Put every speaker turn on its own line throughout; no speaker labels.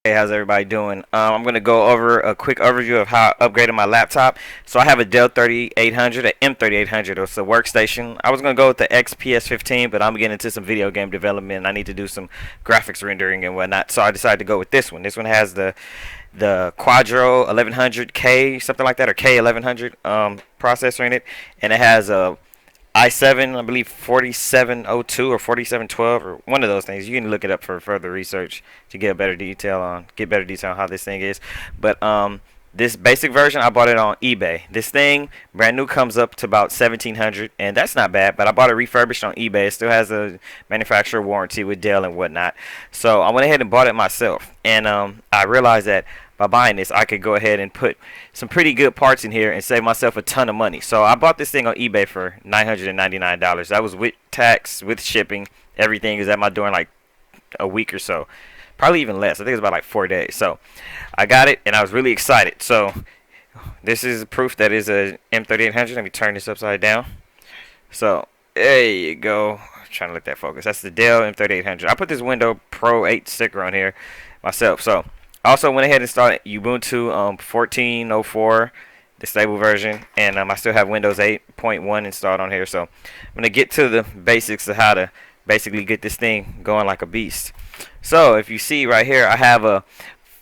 Hey, how's everybody doing? I'm going to go over a quick overview of how I upgraded my laptop. So I have a Dell 3800, an M3800. It's a workstation. I was going to go with the XPS15, but I'm getting into some video game development. I need to do some graphics rendering and whatnot. So I decided to go with this one. This one has the Quadro 1100K, something like that, or K1100 processor in it, and it has a i7, I believe 4702 or 4712 or one of those things. You can look it up for further research to get better detail on how this thing is. But this basic version, I bought it on eBay. This thing brand new comes up to about 1700, and that's not bad. But I bought it refurbished on eBay. It still has a manufacturer warranty with Dell and whatnot. So I went ahead and bought it myself, and I realized that by buying this, I could go ahead and put some pretty good parts in here and save myself a ton of money. So I bought this thing on eBay for $999. That was with tax, with shipping, everything is at my door in like a week or so. Probably even less. I think it was about like 4 days. So I got it and I was really excited. So this is proof that it's a M3800. Let me turn this upside down. So there you go. I'm trying to let that focus. That's the Dell M3800. I put this Windows Pro 8 sticker on here myself. So I also went ahead and started Ubuntu 14.04, the stable version, and I still have Windows 8.1 installed on here. So I'm gonna get to the basics of how to basically get this thing going like a beast. So if you see right here, I have a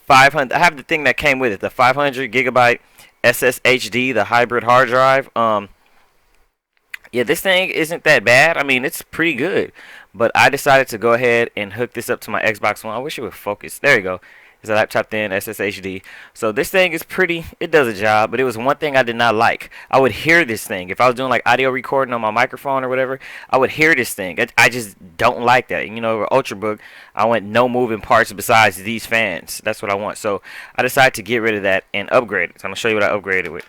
500. I have the thing that came with it, the 500 gigabyte SSHD, the hybrid hard drive. Yeah, this thing isn't that bad. I mean, it's pretty good. But I decided to go ahead and hook this up to my Xbox One. I wish it would focus. There you go. It's a laptop thin SSHD. So this thing is pretty, it does a job, but it was one thing I did not like. I would hear this thing. If I was doing like audio recording on my microphone or whatever, I would hear this thing. I just don't like that. You know, with Ultrabook, I want no moving parts besides these fans. That's what I want. So I decided to get rid of that and upgrade it. So I'm going to show you what I upgraded with.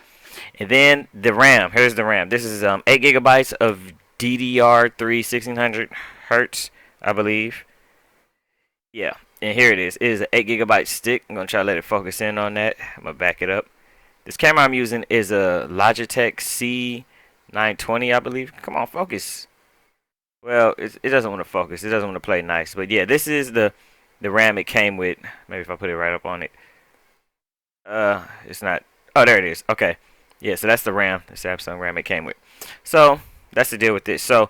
And then the RAM. Here's the RAM. This is 8 gigabytes of DDR3 1600 hertz, I believe. Yeah. And here it is. It is an 8 gigabyte stick. I'm going to try to let it focus in on that. I'm going to back it up. This camera I'm using is a Logitech C920, I believe. Come on, focus. Well, it doesn't want to focus. It doesn't want to play nice. But yeah, this is the RAM it came with. Maybe if I put it right up on it. It's not. Oh, there it is. Okay. Yeah, so that's the RAM, the Samsung RAM it came with. So that's the deal with this. So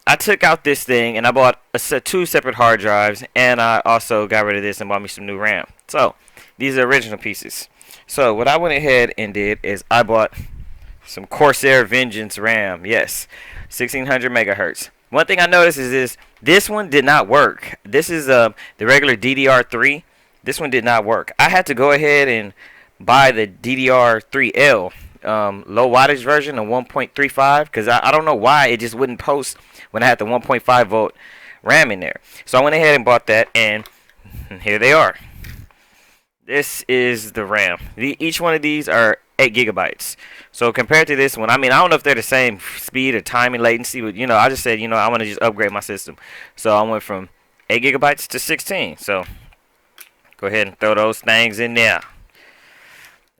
I took out this thing and I bought two separate hard drives, and I also got rid of this and bought me some new RAM. So these are original pieces. So what I went ahead and did is I bought some Corsair Vengeance RAM. Yes, 1600 megahertz. One thing I noticed is this one did not work. This is the regular DDR3. This one did not work. I had to go ahead and buy the DDR3L low wattage version of 1.35 because I don't know why it just wouldn't post when I had the 1.5 volt RAM in there. So I went ahead and bought that, and here they are. This is the RAM. Each one of these are 8 gigabytes. So compared to this one, I mean, I don't know if they're the same speed or timing latency, but you know, I just said, you know, I want to just upgrade my system. So I went from 8 gigabytes to 16. So go ahead and throw those things in there.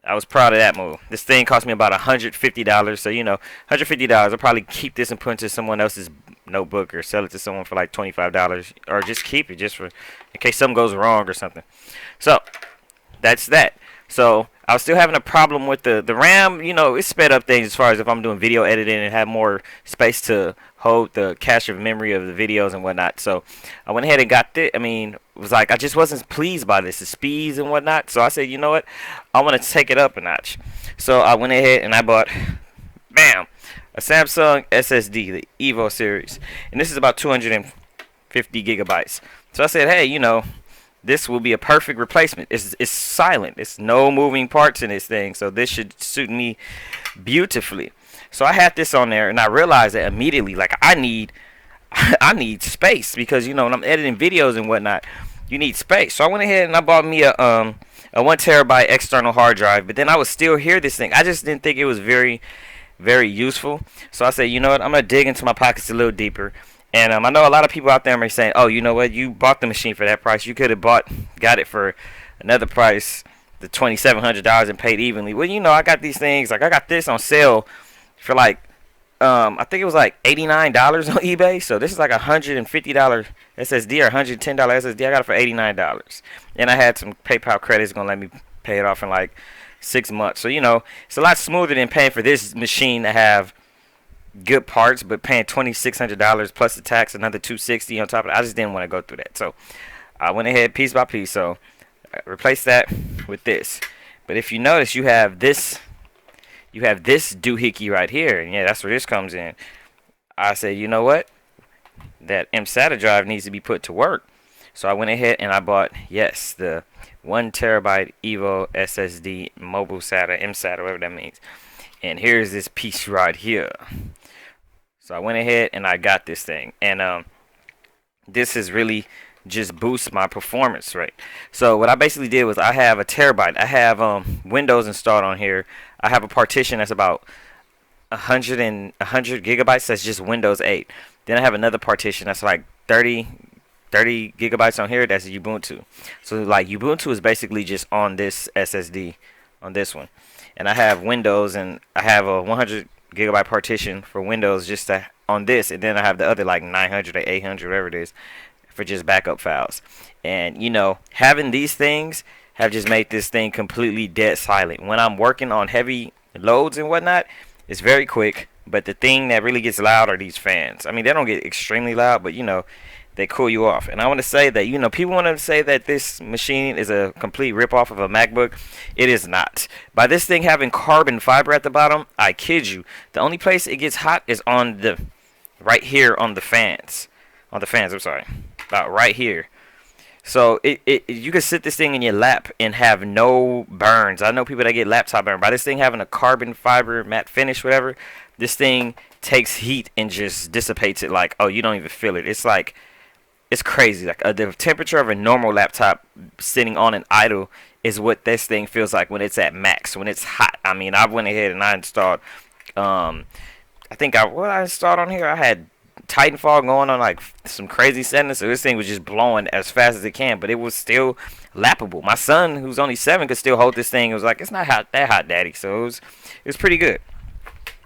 I was proud of that move. This thing cost me about $150. So, you know, $150. I'll probably keep this and put into someone else's notebook or sell it to someone for like $25. Or just keep it just for in case something goes wrong or something. So, that's that. So, I was still having a problem with the RAM. You know, it sped up things as far as if I'm doing video editing and have more space to hold the cache of memory of the videos and whatnot. So, I went ahead and got this. I mean, it was like I just wasn't pleased by this, the speeds and whatnot. So, I said, you know what? I want to take it up a notch. So, I went ahead and I bought, bam, a Samsung SSD, the Evo series. And this is about 250 gigabytes. So, I said, hey, you know, this will be a perfect replacement. It's silent. It's no moving parts in this thing. So this should suit me beautifully. So I had this on there, and I realized that immediately, like I need space because you know when I'm editing videos and whatnot, you need space. So I went ahead and I bought me a 1 terabyte external hard drive. But then I would still hear this thing. I just didn't think it was very useful. So I said, you know what? I'm gonna dig into my pockets a little deeper. And I know a lot of people out there are saying, oh, you know what, you bought the machine for that price. You could have got it for another price, the $2,700 and paid evenly. Well, you know, I got these things, like I got this on sale for like I think it was like $89 on eBay. So this is like $150 SSD or $110 SSD. I got it for $89, and I had some PayPal credits gonna let me pay it off in like 6 months. So it's a lot smoother than paying for this machine to have good parts, but paying $2,600 plus the tax, another $260 on top of it. I just didn't want to go through that, so I went ahead piece by piece. So I replaced that with this. But if you notice, you have this doohickey right here, and yeah, that's where this comes in. I said, you know what? That mSata drive needs to be put to work. So I went ahead and I bought, yes, the 1TB Evo SSD mobile SATA, mSata, whatever that means. And here's this piece right here. So I went ahead and I got this thing, and this has really just boosts my performance rate. So what I basically did was I have a terabyte. I have Windows installed on here. I have a partition that's about 100 gigabytes. That's just Windows 8. Then I have another partition that's like 30 gigabytes on here. That's Ubuntu. So like Ubuntu is basically just on this SSD, on this one. And I have Windows, and I have a 100 gigabyte partition for Windows just on this, and then I have the other like 900 or 800, whatever it is, for just backup files. And having these things have just made this thing completely dead silent. When I'm working on heavy loads and whatnot, it's very quick, but the thing that really gets loud are these fans. I mean, they don't get extremely loud, but they cool you off. And I want to say that, people want to say that this machine is a complete ripoff of a MacBook. It is not. By this thing having carbon fiber at the bottom, I kid you, the only place it gets hot is on the right here on the fans. I'm sorry. About right here. So you can sit this thing in your lap and have no burns. I know people that get laptop burn. By this thing having a carbon fiber matte finish, whatever, this thing takes heat and just dissipates it like, oh, you don't even feel it. It's like, it's crazy. Like the temperature of a normal laptop sitting on an idle is what this thing feels like when it's at max, when it's hot. I mean, I went ahead and I installed, I installed on here, I had Titanfall going on like some crazy settings, so this thing was just blowing as fast as it can, but it was still lappable. My son, who's only 7, could still hold this thing. It was like, it's not that hot, daddy. So it was pretty good.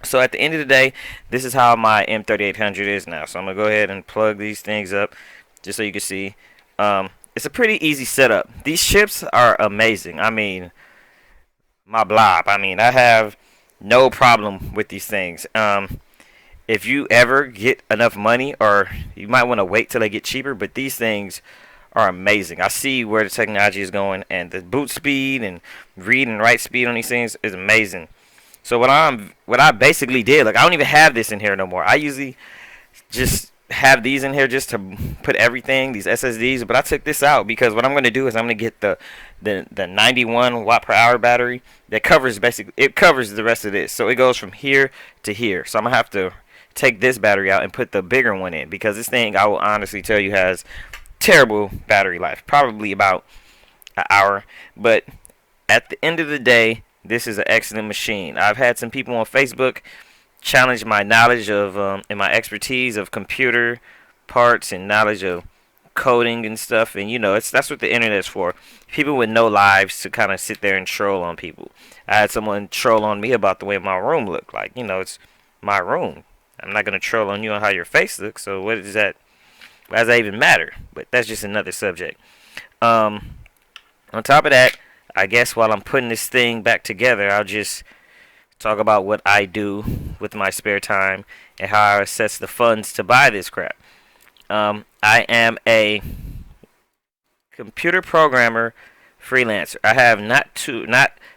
So at the end of the day, this is how my m3800 is now. So I'm gonna go ahead and plug these things up just so you can see. It's a pretty easy setup. These chips are amazing. I mean, my blob. I mean, I have no problem with these things. If you ever get enough money, or you might want to wait till they get cheaper, but these things are amazing. I see where the technology is going, and the boot speed and read and write speed on these things is amazing. So what I basically did, like, I don't even have this in here no more. I usually just have these in here just to put everything, these SSDs, but I took this out because what I'm going to do is I'm going to get the 91 watt per hour battery that covers the rest of this. So it goes from here to here. So I'm going to have to take this battery out and put the bigger one in, because this thing, I will honestly tell you, has terrible battery life, probably about an hour. But at the end of the day, this is an excellent machine. I've had some people on Facebook challenge my knowledge of and my expertise of computer parts and knowledge of coding and stuff, and that's what the internet's for. People with no lives to kind of sit there and troll on people. I had someone troll on me about the way my room looked. Like, it's my room. I'm not going to troll on you on how your face looks, so why does that even matter? But that's just another subject. On top of that, I guess while I'm putting this thing back together, I'll just talk about what I do with my spare time and how I assess the funds to buy this crap. I am a computer programmer freelancer. I have not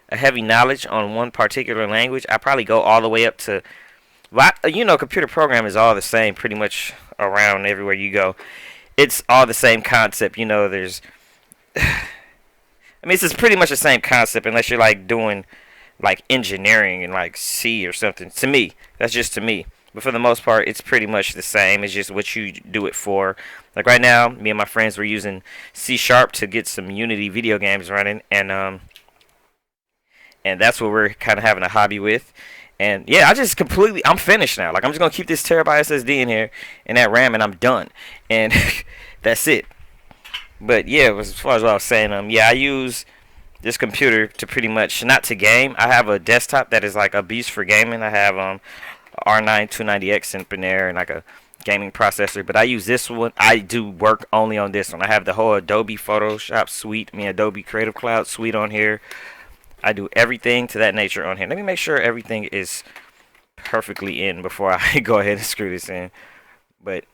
a heavy knowledge on one particular language. I probably go all the way up to, computer program is all the same pretty much around everywhere you go. It's all the same concept. There's I mean, it's pretty much the same concept unless you're like doing like engineering and like C or something. To me, that's just to me. But for the most part, it's pretty much the same. It's just what you do it for. Like right now, me and my friends were using C# to get some Unity video games running, and that's what we're kind of having a hobby with. And yeah, I'm finished now. Like, I'm just gonna keep this terabyte SSD in here and that RAM, and I'm done. And that's it. But yeah, as far as what I was saying, yeah, I use this computer to pretty much, not to game. I have a desktop that is like a beast for gaming. I have R9 290X up in there and like a gaming processor. But I use this one. I do work only on this one. I have the whole Adobe Photoshop suite, Adobe Creative Cloud suite on here. I do everything to that nature on here. Let me make sure everything is perfectly in before I go ahead and screw this in. But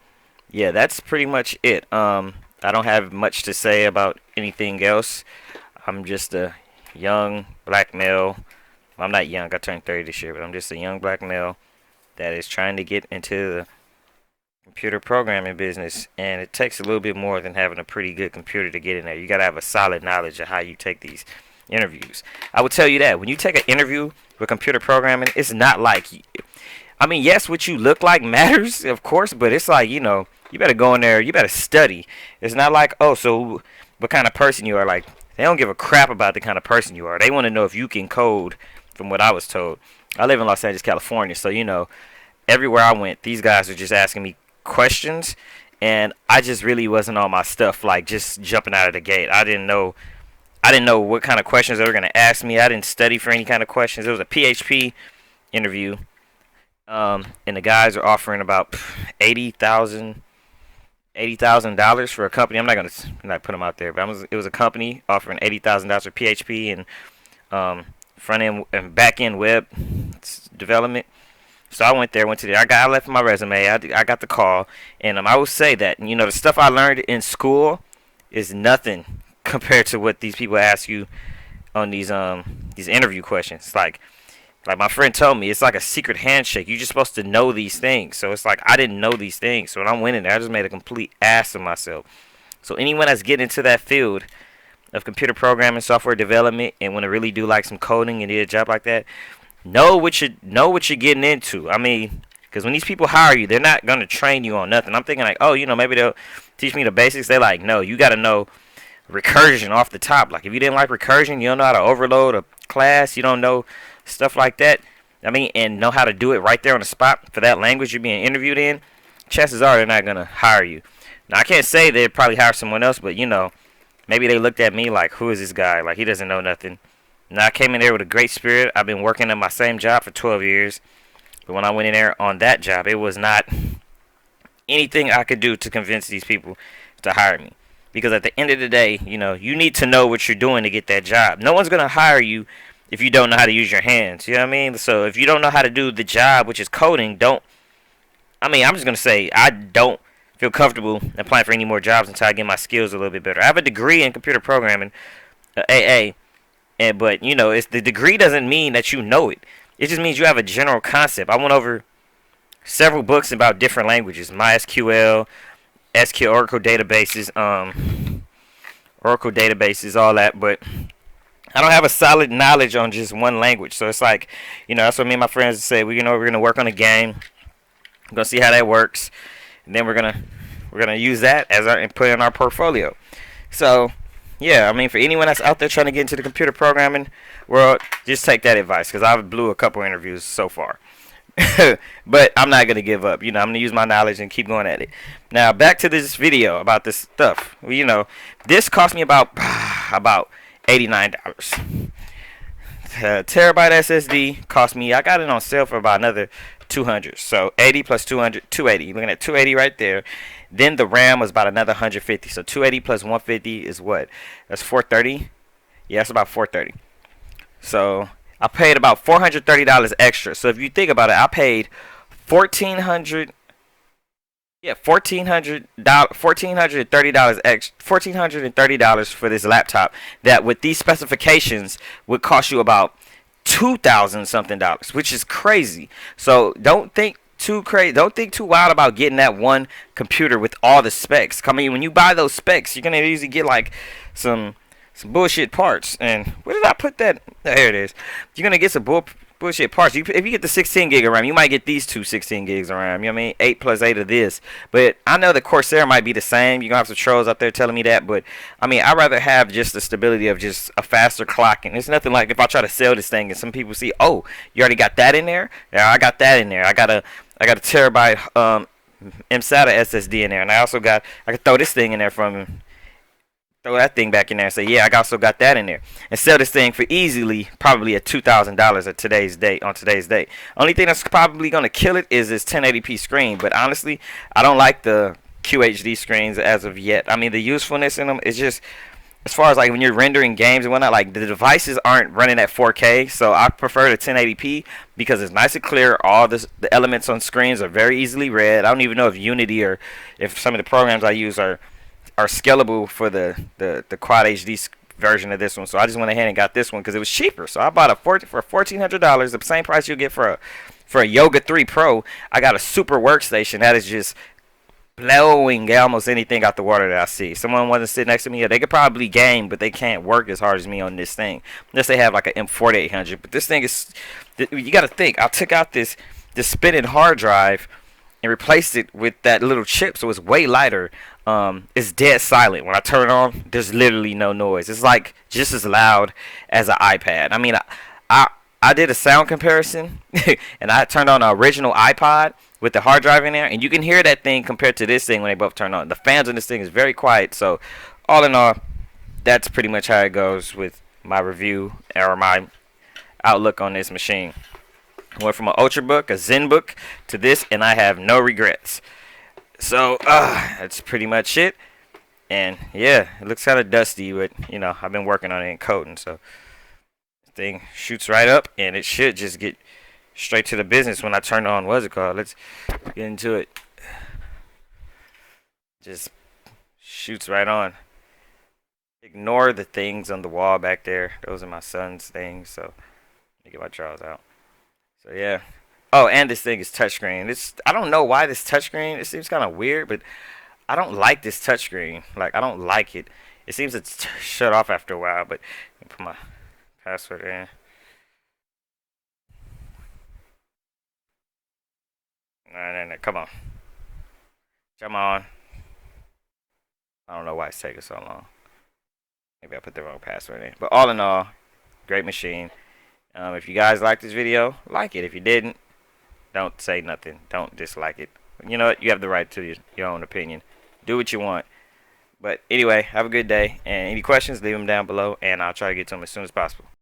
yeah, that's pretty much it. I don't have much to say about anything else. I'm just a young black male. Well, I'm not young. I turned 30 this year, but I'm just a young black male that is trying to get into the computer programming business, and it takes a little bit more than having a pretty good computer to get in there. You got to have a solid knowledge of how you take these interviews. I would tell you that when you take an interview with computer programming, it's not like, I mean, yes, what you look like matters, of course, but it's like, you better go in there, you better study. It's not like, oh, so what kind of person you are. Like, they don't give a crap about the kind of person you are. They want to know if you can code, from what I was told. I live in Los Angeles, California, so, everywhere I went, these guys were just asking me questions, and I just really wasn't on my stuff, like just jumping out of the gate. I didn't know what kind of questions they were going to ask me. I didn't study for any kind of questions. It was a PHP interview, and the guys are offering about $80,000 for a company. I'm not gonna put them out there, but it was a company offering $80,000 for PHP and front end and back end web development. So I went there. I left my resume. I got the call, and I will say that the stuff I learned in school is nothing compared to what these people ask you on these interview questions. Like my friend told me, it's like a secret handshake. You're just supposed to know these things. So it's like I didn't know these things. So when I went in there, I just made a complete ass of myself. So anyone that's getting into that field of computer programming, software development, and want to really do like some coding and do a job like that, know what you're getting into. I mean, because when these people hire you, they're not gonna train you on nothing. I'm thinking like, oh, maybe they'll teach me the basics. They're like, no, you got to know recursion off the top. Like if you didn't like recursion, you don't know how to overload a class. You don't know stuff like that. I mean, and know how to do it right there on the spot for that language you're being interviewed in. Chances are they're not gonna hire you. Now I can't say they'd probably hire someone else, but maybe they looked at me like, who is this guy? Like he doesn't know nothing. Now, I came in there with a great spirit. I've been working at my same job for 12 years. But when I went in there on that job, it was not anything I could do to convince these people to hire me. Because at the end of the day, you need to know what you're doing to get that job. No one's going to hire you if you don't know how to use your hands. You know what I mean? So if you don't know how to do the job, which is coding, I'm just going to say I don't feel comfortable applying for any more jobs until I get my skills a little bit better. I have a degree in computer programming, AA. But it's the degree doesn't mean that you know it. It just means you have a general concept. I went over several books about different languages, MySQL, SQL, Oracle databases, all that. But I don't have a solid knowledge on just one language. So it's like, that's what me and my friends say. We're gonna work on a game. We're gonna see how that works, and then we're gonna use that and put it in our portfolio. So. Yeah, I mean, for anyone that's out there trying to get into the computer programming world, just take that advice, because I've blew a couple interviews so far. But I'm not going to give up. I'm going to use my knowledge and keep going at it. Now, back to this video about this stuff. Well, this cost me about $89. Terabyte SSD cost me, I got it on sale for about another $200. So 80 plus 200, 280. You're looking at 280 right there. Then the RAM was about another 150. So 280 plus 150 is what? That's 430. Yeah, that's about 430. So I paid about $430 extra. So if you think about it, I paid $1,430 $1,430 for this laptop that with these specifications would cost you about $2,000 something, which is crazy. So don't think too wild about getting that one computer with all the specs. I mean, when you buy those specs, you're gonna usually get like some bullshit parts. And where did I put that? There it is. You're gonna get some bullshit parts. If you get the 16 gig of RAM, you might get these two 16 gigs of RAM. You know what I mean? 8 plus 8 of this. But I know the Corsair might be the same. You're gonna have some trolls out there telling me that. But I mean, I'd rather have just the stability of just a faster clock. And it's nothing like if I try to sell this thing and some people see, oh, you already got that in there? Yeah, I got that in there. I got a terabyte mSata SSD in there, and I can throw this thing in there from throw that thing back in there and say, yeah, I also got that in there, and sell this thing for easily probably at $2,000 at today's date. On today's date, only thing that's probably gonna kill it is this 1080p screen. But honestly, I don't like the QHD screens as of yet. I mean, the usefulness in them is just, as far as like when you're rendering games and whatnot, like the devices aren't running at 4K, so I prefer the 1080p because it's nice and clear. All the elements on screens are very easily read. I don't even know if Unity or if some of the programs I use are scalable for the Quad HD version of this one. So I just went ahead and got this one because it was cheaper. So I bought for $1,400, the same price you'll get for a Yoga 3 Pro. I got a super workstation that is just blowing almost anything out the water that I see. Someone wants to sit next to me, yeah, they could probably game, but they can't work as hard as me on this thing. Unless they have like an m3800. But this thing is, you got to think. I took out this spinning hard drive and replaced it with that little chip, so it's way lighter. It's dead silent. When I turn it on, there's literally no noise. It's like just as loud as an iPad. I mean, I did a sound comparison, and I turned on the original iPod with the hard drive in there, and you can hear that thing compared to this thing when they both turn on. The fans on this thing is very quiet. So, all in all, that's pretty much how it goes with my review or my outlook on this machine. I went from an Ultrabook, a ZenBook, to this, and I have no regrets. So, that's pretty much it. And yeah, it looks kind of dusty, but you know, I've been working on it in coating, so the thing shoots right up, and it should just get straight to the business when I turn on. What's it called? Let's get into it. Just shoots right on. Ignore the things on the wall back there. Those are my son's things. So let me get my drawers out. So yeah. Oh, and this thing is touchscreen. I don't know why this touchscreen. It seems kind of weird, but I don't like this touchscreen. Like, I don't like it. It seems to shut off after a while. But let me put my password in. No, come on. Come on. I don't know why it's taking so long. Maybe I put the wrong password in. But all in all, great machine. If you guys liked this video, like it. If you didn't, don't say nothing. Don't dislike it. You know what? You have the right to your own opinion. Do what you want. But anyway, have a good day. And any questions, leave them down below, and I'll try to get to them as soon as possible.